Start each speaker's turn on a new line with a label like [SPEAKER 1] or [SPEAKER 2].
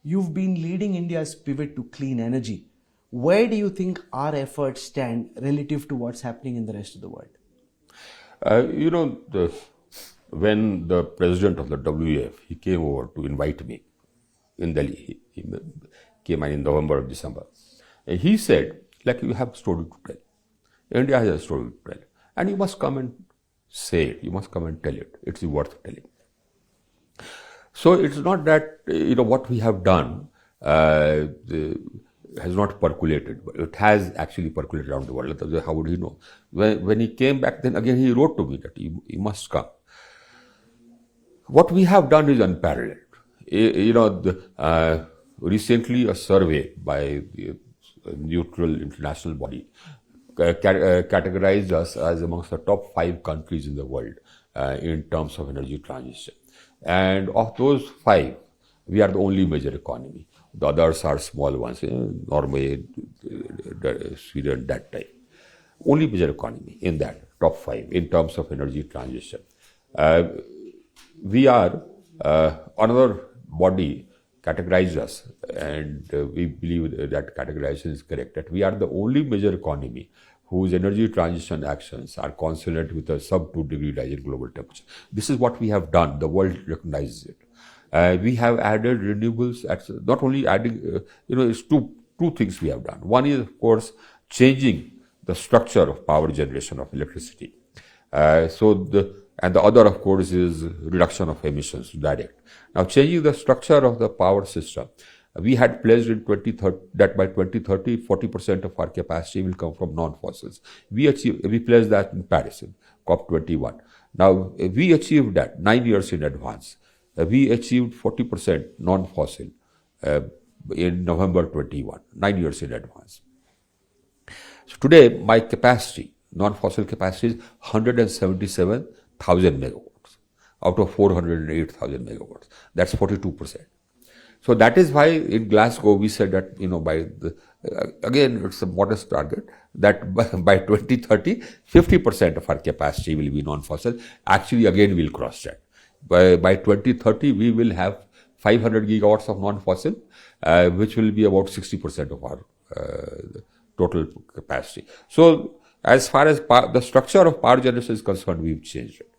[SPEAKER 1] You've been leading India's pivot to clean energy. Where do you think our efforts stand relative to what's happening in the rest of the world?
[SPEAKER 2] When the president of the WEF, he came over to invite me in Delhi, he came in November or December. And he said, like, you have a story to tell. India has a story to tell. And you must come and say it. You must come and tell it. It's worth telling. So it's not that, what we have done has not percolated, but it has actually percolated around the world. How would he know? When he came back, then again he wrote to me that he must come. What we have done is unparalleled. Recently a survey by the neutral international body categorized us as amongst the top 5 countries in the world in terms of energy transition. And of those 5, we are the only major economy. The others are small ones, Norway, Sweden, that type. Only major economy in that top 5 in terms of energy transition. We are, another body categorized us, and we believe that categorization is correct, that we are the only major economy whose energy transition actions are consonant with a sub-2 degree rise in global temperature. This is what we have done. The world recognizes it. We have added renewables, not only adding, it's two things we have done. One is, of course, changing the structure of power generation of electricity. And the other, of course, is reduction of emissions direct. Now, changing the structure of the power system, we had pledged in 2030 that by 2030, 40% of our capacity will come from non-fossils. We pledged that in Paris, in COP21. Now, we achieved that 9 years in advance. We achieved 40% non-fossil in November 21, 9 years in advance. So today, my capacity, non-fossil capacity, is 177,000 megawatts out of 408,000 megawatts. That's 42%. So that is why in Glasgow we said that, again, it's a modest target, that by 2030, 50% of our capacity will be non-fossil. Actually, again, we'll cross that. By 2030, we will have 500 gigawatts of non-fossil, which will be about 60% of our total capacity. So as far as the structure of power generation is concerned, we've changed it.